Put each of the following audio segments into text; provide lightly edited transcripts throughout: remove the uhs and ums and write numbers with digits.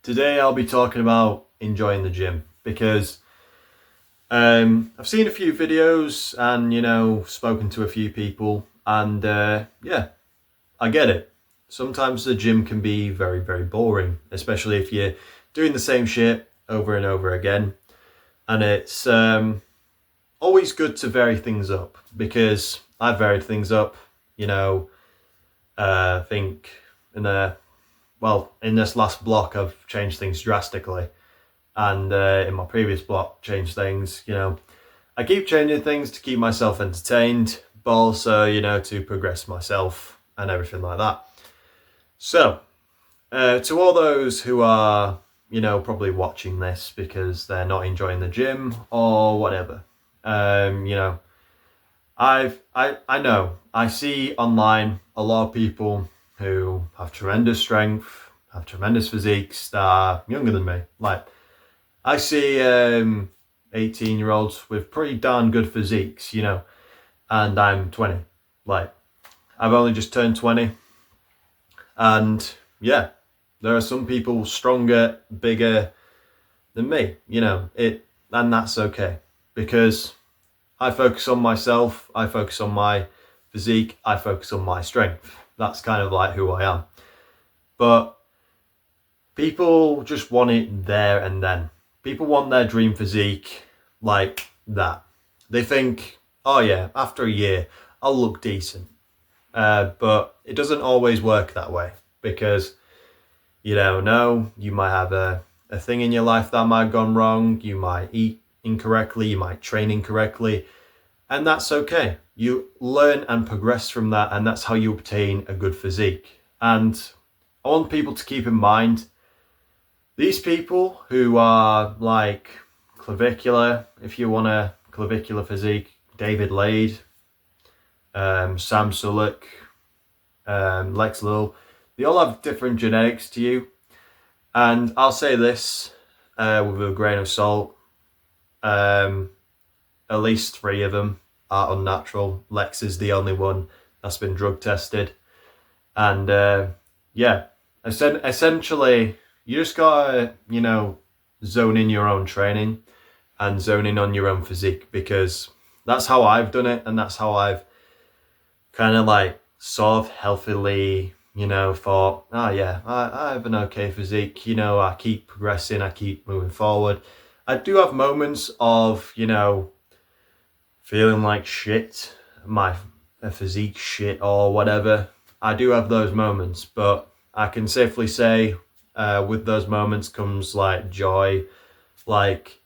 Today I'll be talking about enjoying the gym because I've seen a few videos and spoken to a few people, and yeah, I get it. Sometimes the gym can be very, very boring, especially if you're doing the same shit over and over again. And it's always good to vary things up because I've varied things up. I think in the in this last block I've changed things drastically, and in my previous block changed things. I keep changing things to keep myself entertained, but also to progress myself and everything like that. So to all those who are probably watching this because they're not enjoying the gym or whatever, I know I see online a lot of people who have tremendous strength, have tremendous physiques that are younger than me. Like, I see 18-year-olds with pretty darn good physiques, and I'm 20. Like, I've only just turned 20, and yeah, there are some people stronger, bigger than me, and that's okay because I focus on myself, I focus on my physique, I focus on my strength. That's kind of like who I am. But people just want it there and then. People want their dream physique like that. They think, oh yeah, after a year, I'll look decent. But it doesn't always work that way because you don't know. You might have a thing in your life that might have gone wrong. You might eat incorrectly, you might train incorrectly, and that's okay. You learn and progress from that, and that's how you obtain a good physique. And I want people to keep in mind, these people who are like clavicular, if you want a clavicular physique, David Lade, Sam Sulek, Lex Lull, they all have different genetics to you. And I'll say this with a grain of salt, at least 3 of them are unnatural. Lex is the only one that's been drug tested. And yeah, essentially, you just gotta, zone in your own training and zone in on your own physique, because that's how I've done it, and that's how I've kind of like sort of healthily, thought, oh yeah, I have an okay physique, I keep progressing, I keep moving forward. I do have moments of, feeling like shit, my physique shit or whatever. I do have those moments, but I can safely say with those moments comes like joy. Like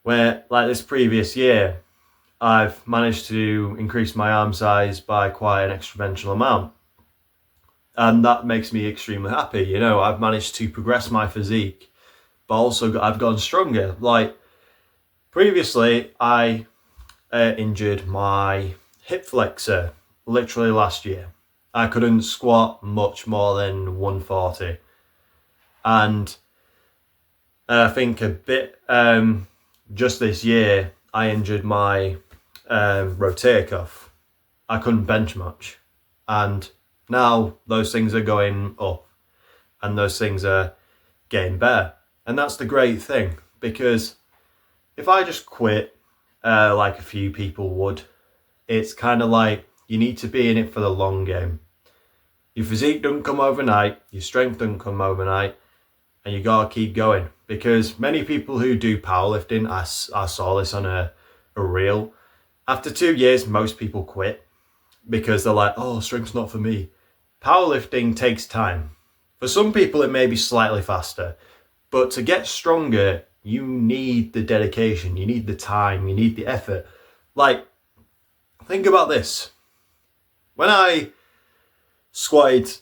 this previous year, I've managed to increase my arm size by quite an exponential amount. And that makes me extremely happy. I've managed to progress my physique, but also I've gotten stronger. Like previously, I injured my hip flexor literally last year. I couldn't squat much more than 140. And I think a bit just this year, I injured my rotator cuff. I couldn't bench much. And now those things are going up and those things are getting better. And that's the great thing, because if I just quit like a few people would, it's kind of like you need to be in it for the long game. Your physique doesn't come overnight, your strength doesn't come overnight, and you gotta keep going. Because many people who do powerlifting, I saw this on a reel, after 2 years, most people quit because they're like, oh, strength's not for me. Powerlifting takes time. For some people, it may be slightly faster, but to get stronger, you need the dedication, you need the time, you need the effort. Like, think about this. When I squatted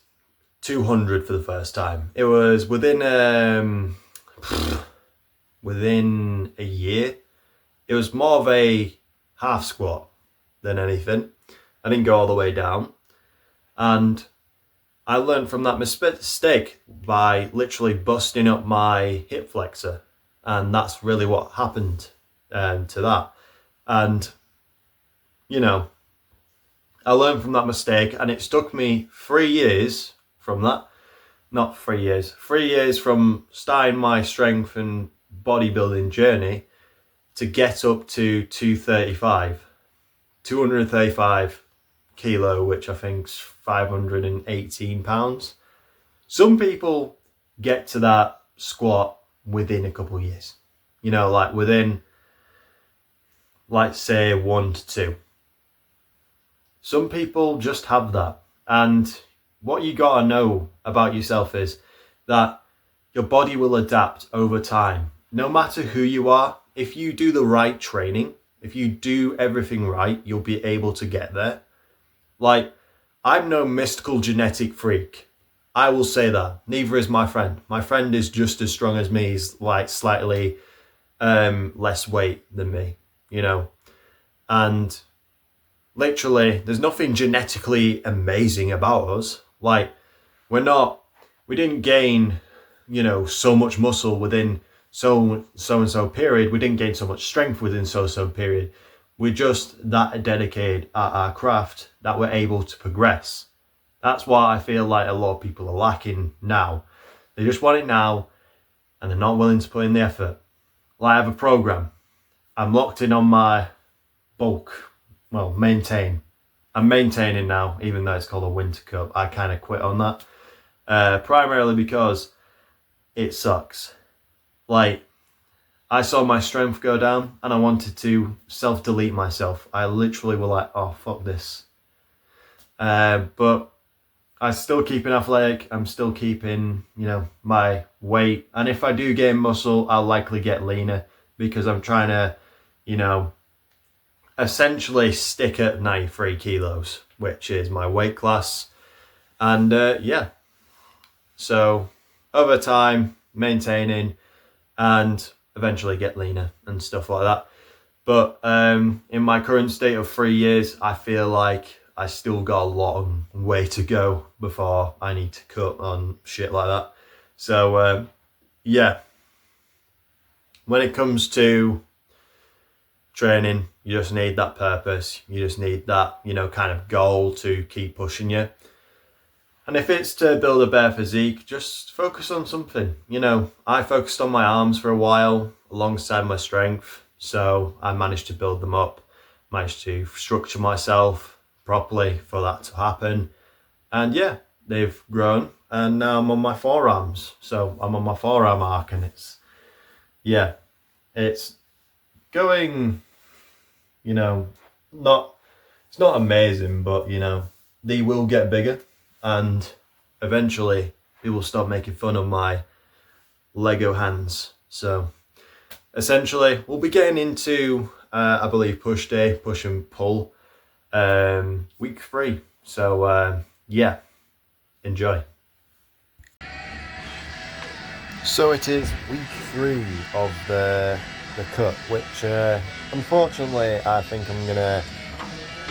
200 for the first time, it was within a year. It was more of a half squat than anything. I didn't go all the way down. And I learned from that mistake by literally busting up my hip flexor. And that's really what happened to that. And, I learned from that mistake, and it took me 3 years from that not 3 years, 3 years from starting my strength and bodybuilding journey to get up to 235 kilo, which I think's 518 pounds. Some people get to that squat within a couple of years, like within, like say 1 to 2. Some people just have that. And what you gotta know about yourself is that your body will adapt over time. No matter who you are, if you do the right training, if you do everything right, you'll be able to get there. Like, I'm no mystical genetic freak. I will say that. Neither is my friend. My friend is just as strong as me. He's like slightly less weight than me, And literally, there's nothing genetically amazing about us. Like, we didn't gain, so much muscle within so and so period. We didn't gain so much strength within so period. We're just that dedicated at our craft that we're able to progress. That's why I feel like a lot of people are lacking now. They just want it now and they're not willing to put in the effort. Like, I have a program. I'm locked in on my bulk. Well, maintain. I'm maintaining now, even though it's called a winter cup. I kind of quit on that. Primarily because it sucks. Like, I saw my strength go down and I wanted to self-delete myself. I literally were like, oh, fuck this. But I'm still keeping athletic. I'm still keeping, my weight. And if I do gain muscle, I'll likely get leaner because I'm trying to, essentially stick at 93 kilos, which is my weight class. And so over time, maintaining and eventually get leaner and stuff like that. But in my current state of 3 years, I feel like I still got a long way to go before I need to cut on shit like that. So when it comes to training, you just need that purpose. You just need that, kind of goal to keep pushing you. And if it's to build a better physique, just focus on something. I focused on my arms for a while alongside my strength. So I managed to build them up, managed to structure myself properly for that to happen. And they've grown. And now I'm on my forearms. So I'm on my forearm arc and it's going, it's not amazing, but they will get bigger and eventually people stop making fun of my Lego hands. So essentially we'll be getting into I believe push day, push and pull, week 3. So enjoy. So it is week 3 of the cut, which unfortunately I think I'm gonna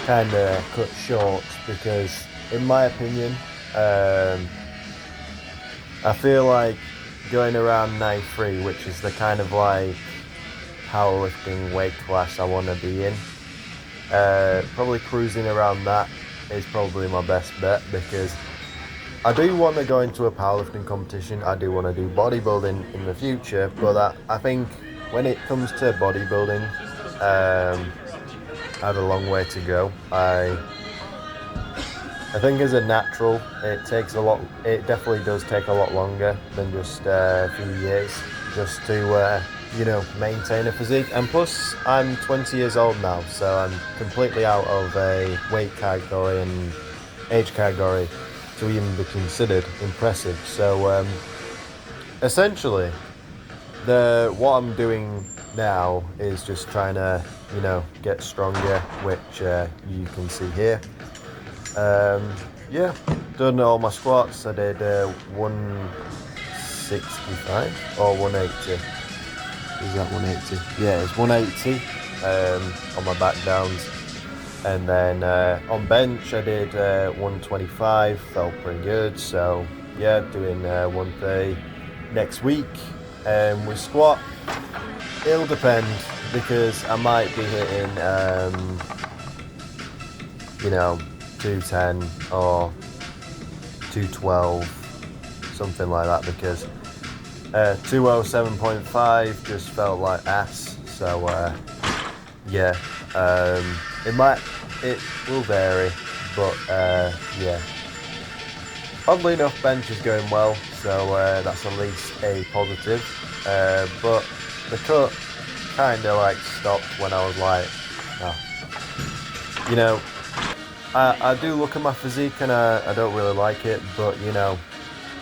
kind of cut short because in my opinion I feel like going around 93, which is the kind of like powerlifting weight class I want to be in, probably cruising around that is probably my best bet because I do want to go into a powerlifting competition. I do want to do bodybuilding in the future, but I think when it comes to bodybuilding, I have a long way to go. I think as a natural, it definitely does take a lot longer than just a few years just to, maintain a physique. And plus, I'm 20 years old now, so I'm completely out of a weight category and age category to even be considered impressive. So essentially, what I'm doing now is just trying to, get stronger, which you can see here. Done all my squats. I did 165 or 180. Is that 180? Yeah, it's 180 on my back downs. And then on bench I did 125, felt pretty good. So doing 130 next week. With squat, it'll depend because I might be hitting 210 or 212, something like that, because 207.5 just felt like ass. So yeah, it will vary, but yeah. Oddly enough, bench is going well, so that's at least a positive. But the cut kind of like stopped when I was like, oh. You know, I do look at my physique and I don't really like it, but you know,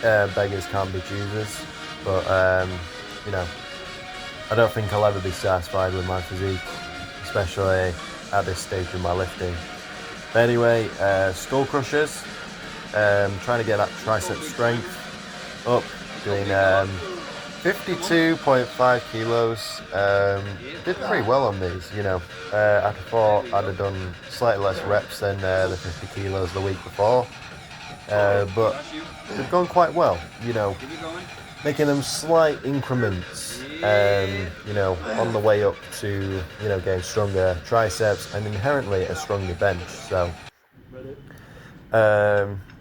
beggars can't be choosers. But you know, I don't think I'll ever be satisfied with my physique, especially at this stage of my lifting. But anyway, skull crushers. Trying to get that tricep strength up, doing 52.5 kilos. Did pretty well on these, you know. I thought I'd have done slightly less reps than the 50 kilos the week before, but they've gone quite well, you know, making them slight increments, you know, on the way up to, you know, getting stronger triceps and inherently a stronger bench. So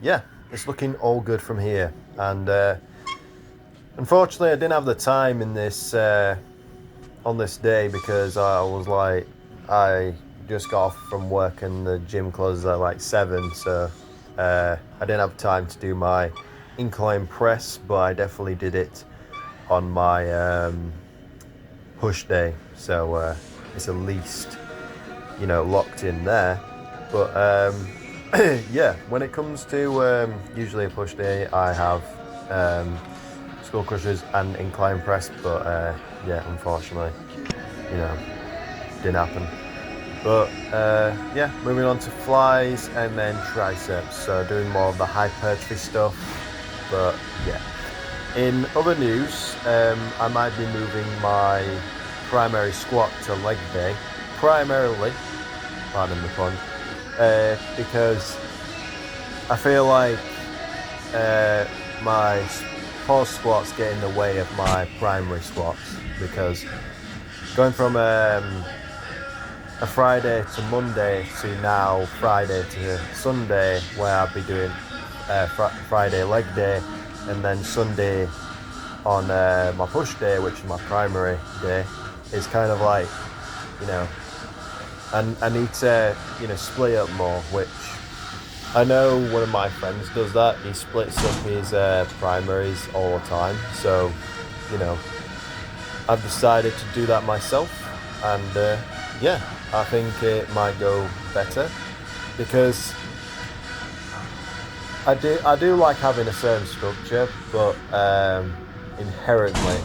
yeah, it's looking all good from here. And unfortunately, I didn't have the time in this on this day, because I was like, I just got off from work and the gym closes at like 7, so I didn't have time to do my incline press, but I definitely did it on my push day, so it's at least, you know, locked in there. But yeah, when it comes to usually a push day, I have skull crushers and incline press, but yeah, unfortunately, you know, didn't happen. But yeah, moving on to flies and then triceps, so doing more of the hypertrophy stuff. But yeah, in other news, I might be moving my primary squat to leg day, primarily, pardon the pun, because I feel like my pause squats get in the way of my primary squats, because going from a Friday to Monday to now Friday to Sunday, where I'll be doing Friday leg day and then Sunday on my push day, which is my primary day, is kind of like, you know, and I need to, you know, split up more, which I know one of my friends does that. He splits up his primaries all the time. So, you know, I've decided to do that myself, and yeah, I think it might go better, because I do like having a certain structure, but inherently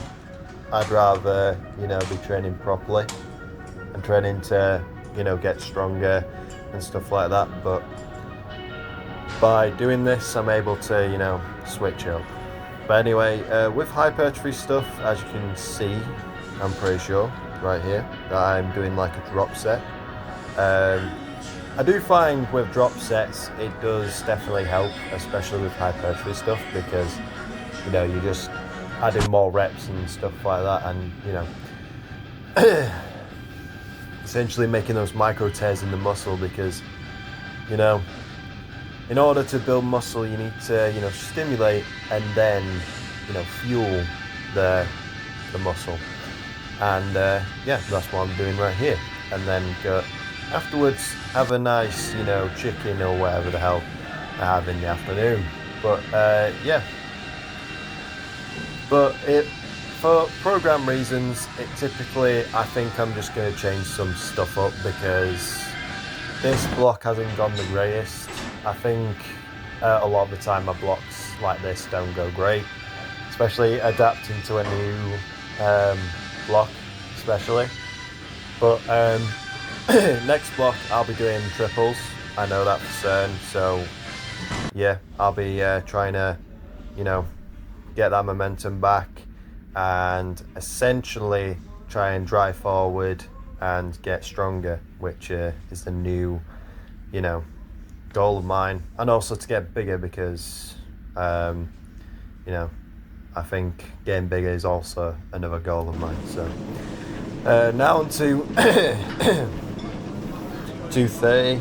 I'd rather, you know, be training properly and training to, you know, get stronger and stuff like that. But by doing this, I'm able to, you know, switch up. But anyway, with hypertrophy stuff, as you can see, I'm pretty sure right here that I'm doing like a drop set. I do find with drop sets, it does definitely help, especially with hypertrophy stuff, because, you know, you just add in more reps and stuff like that, and, you know, essentially making those micro tears in the muscle, because, you know, in order to build muscle, you need to, you know, stimulate and then, you know, fuel the muscle. And yeah, that's what I'm doing right here. And then go afterwards, have a nice, you know, chicken or whatever the hell I have in the afternoon. But yeah, but for program reasons, it typically, I think I'm just going to change some stuff up, because this block hasn't gone the greatest. I think a lot of the time my blocks like this don't go great, especially adapting to a new block especially. But next block I'll be doing triples, I know that for certain, so yeah, I'll be trying to, you know, get that momentum back and essentially try and drive forward and get stronger, which is the new, you know, goal of mine. And also to get bigger, because you know, I think getting bigger is also another goal of mine. So now on to 230.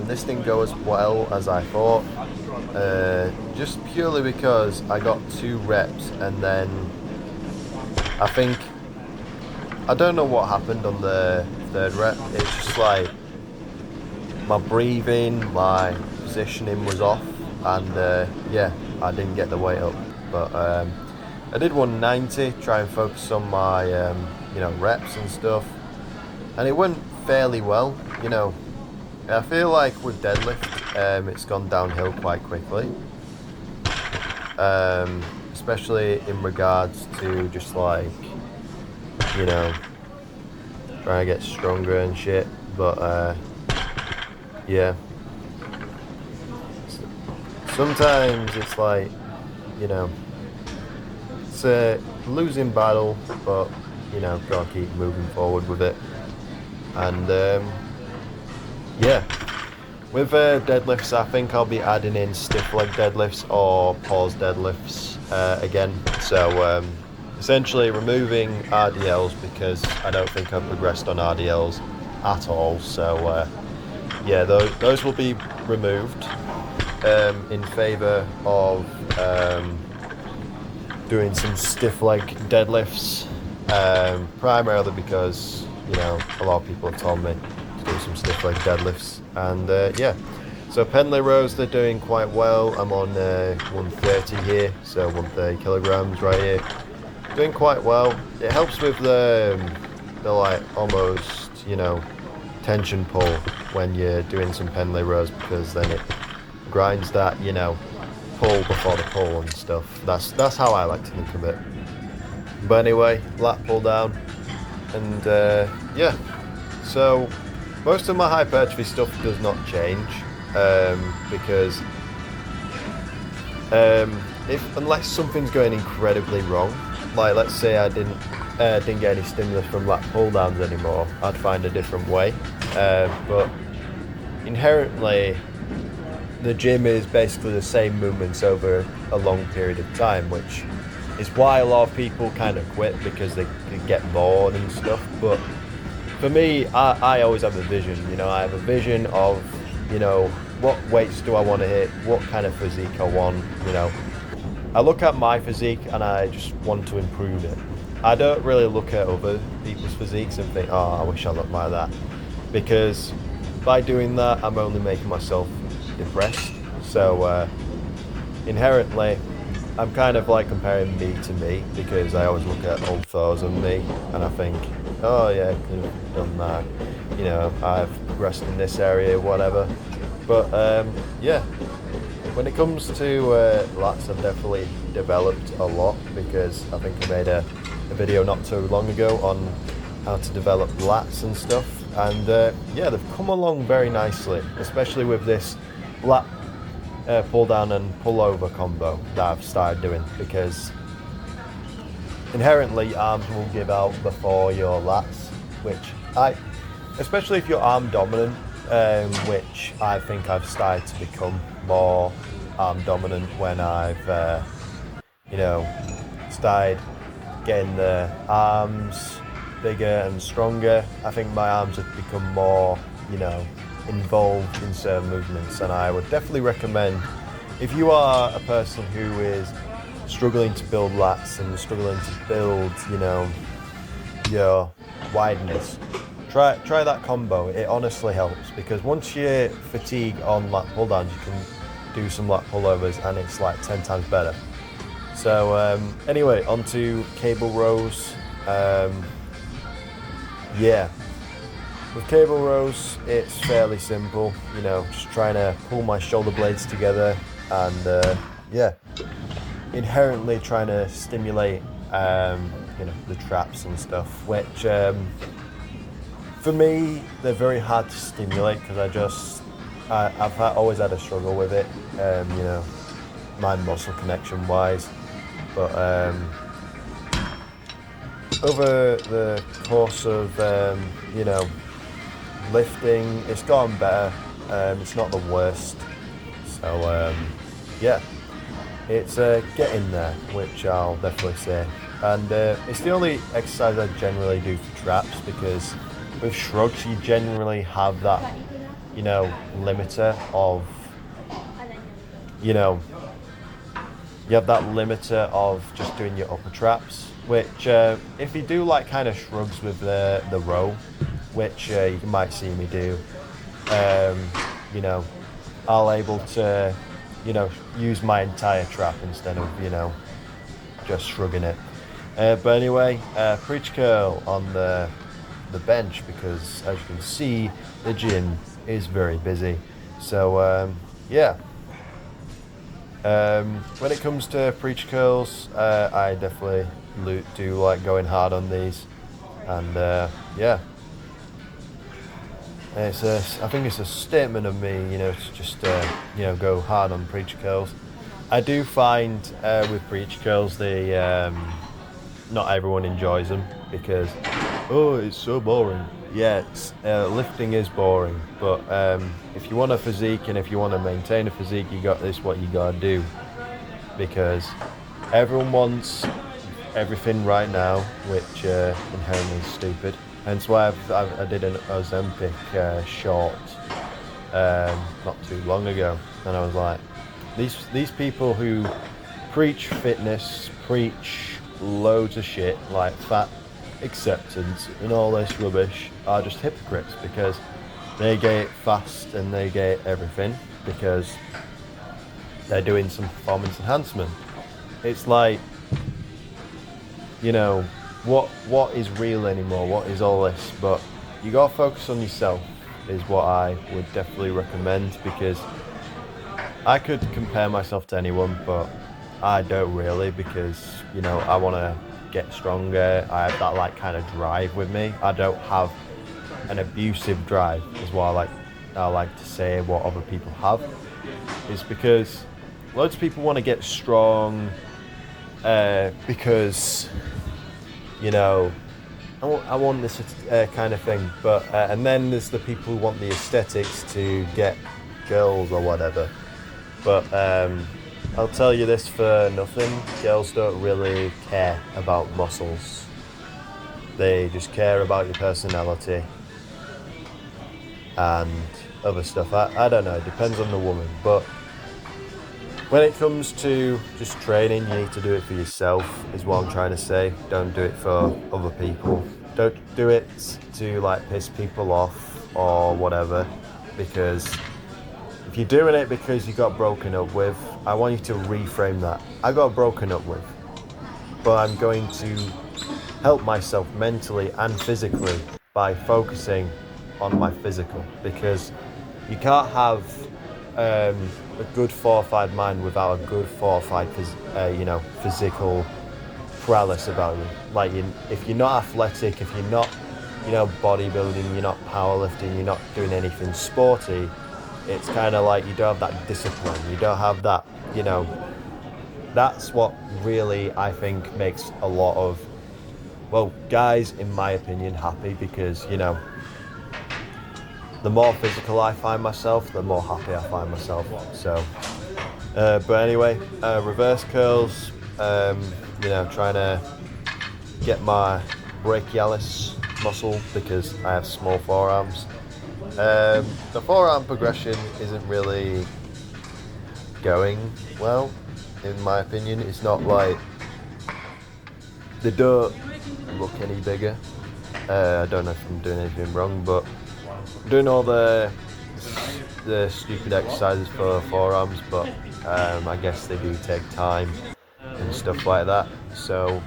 This didn't go as well as I thought. just purely because I got 2 reps and then I think, I don't know what happened on the 3rd rep. It's just like my breathing, my positioning was off, and yeah, I didn't get the weight up. But I did 190, try and focus on my reps and stuff, and it went fairly well. I feel like with deadlift, it's gone downhill quite quickly, especially in regards to just like, trying to get stronger and shit. But yeah, sometimes it's like, it's a losing battle, but gotta keep moving forward with it. And yeah, with deadlifts, I think I'll be adding in stiff leg deadlifts or pause deadlifts again. So essentially removing RDLs, because I don't think I've progressed on RDLs at all. So yeah, those will be removed in favour of doing some stiff leg deadlifts, primarily because a lot of people have told me to do some stiff leg deadlifts. And yeah, so Pendlay rows, they're doing quite well. I'm on 130 here, so 130 kilograms right here, doing quite well. It helps with the like almost tension pull when you're doing some Pendlay rows, because then it grinds that pull before the pull and stuff. That's how I like to think of it. But anyway, lat pull down, and yeah, so most of my hypertrophy stuff does not change, because unless something's going incredibly wrong, like let's say I didn't get any stimulus from lat pull downs anymore, I'd find a different way. But inherently, the gym is basically the same movements over a long period of time, which is why a lot of people kind of quit, because they get bored and stuff. But for me, I always have a vision. I have a vision of what weights do I want to hit, what kind of physique I want. I look at my physique and I just want to improve it. I don't really look at other people's physiques and think, oh, I wish I looked like that, because by doing that, I'm only making myself depressed. So inherently, I'm kind of like comparing me to me, because I always look at old photos of me and I think, oh yeah, I could have done that. I've progressed in this area, whatever. But yeah, when it comes to lats, I've definitely developed a lot, because I think I made a video not too long ago on how to develop lats and stuff. And yeah, they've come along very nicely, especially with this lat pull down and pull over combo that I've started doing, because inherently arms will give out before your lats, which especially if you're arm dominant, which I think I've started to become more arm dominant when I've started getting the arms bigger and stronger. I think my arms have become more involved in certain movements, and I would definitely recommend, if you are a person who is struggling to build lats and struggling to build your wideness, try that combo. It honestly helps, because once you fatigue on lat pull downs, you can do some lat pullovers and it's like 10 times better. So anyway, onto cable rows. Yeah, with cable rows, it's fairly simple, just trying to pull my shoulder blades together and yeah, inherently trying to stimulate the traps and stuff, which for me, they're very hard to stimulate, because I've always had a struggle with it, mind muscle connection wise. But over the course of lifting, it's gotten better. It's not the worst. So yeah, it's getting there, which I'll definitely say. And it's the only exercise I generally do for traps, because with shrugs you generally have that limiter of you know, you have that limiter of just doing your upper traps, which if you do like kind of shrugs with the row, which you might see me do, you know, I'll able to, you know, use my entire trap instead of, you know, just shrugging it. But anyway, preach curl on the bench, because as you can see, the gym is very busy. So yeah. When it comes to preach curls, I definitely do like going hard on these, and yeah, I think it's a statement of me, you know, to just you know, go hard on preach curls. I do find with preach curls, not everyone enjoys them because, oh, it's so boring. Yeah, lifting is boring, but if you want a physique and if you want to maintain a physique, what you gotta do, because everyone wants everything right now, which inherently is stupid. Hence why I did an Ozempic short not too long ago, and I was like, these people who preach fitness, preach loads of shit like fat acceptance and all this rubbish, are just hypocrites, because they get it fast and they get everything because they're doing some performance enhancement. It's like, you know, what is real anymore? What is all this? But you gotta focus on yourself is what I would definitely recommend, because I could compare myself to anyone, but I don't really, because, you know, I want to get stronger. I have that like kind of drive with me. I don't have an abusive drive, is what I like to say. What other people have is because loads of people want to get strong because, you know, I want this kind of thing. But and then there's the people who want the aesthetics to get girls or whatever. But I'll tell you this for nothing, girls don't really care about muscles. They just care about your personality and other stuff. I don't know, it depends on the woman. But when it comes to just training, you need to do it for yourself, is what I'm trying to say. Don't do it for other people. Don't do it to like piss people off or whatever, because if you're doing it because you got broken up with, I want you to reframe that. I got broken up with, but I'm going to help myself mentally and physically by focusing on my physical, because you can't have a good fortified mind without a good fortified physical prowess about you. Like, if you're not athletic, if you're not, you know, bodybuilding, you're not powerlifting, you're not doing anything sporty, it's kind of like you don't have that discipline, you don't have that, you know. That's what really, I think, makes a lot of, well, guys, in my opinion, happy, because, you know, the more physical I find myself, the more happy I find myself. So, but anyway, reverse curls, you know, trying to get my brachialis muscle, because I have small forearms. The forearm progression isn't really going well, in my opinion. It's not like, they don't look any bigger. I don't know if I'm doing anything wrong, but I'm doing all the stupid exercises for forearms, but I guess they do take time and stuff like that. So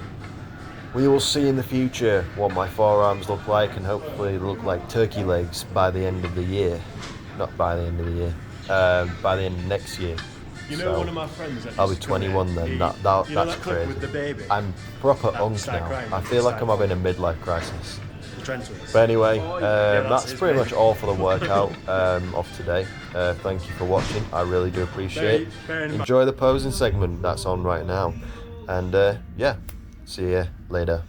we will see in the future what my forearms look like, and hopefully look like turkey legs by the end of the year. Not by the end of the year, by the end of next year. You know, So one of my friends that I'll be 21 then. That's clip with crazy. the baby? I'm proper That unk started now. crying I when feel he like I'm started having a midlife crisis. The Trentwoods. But anyway, that's that's his pretty baby. much all for the workout of today. Thank you for watching. I really do appreciate it. Bearing in mind- Enjoy the posing segment that's on right now. And yeah, see you later.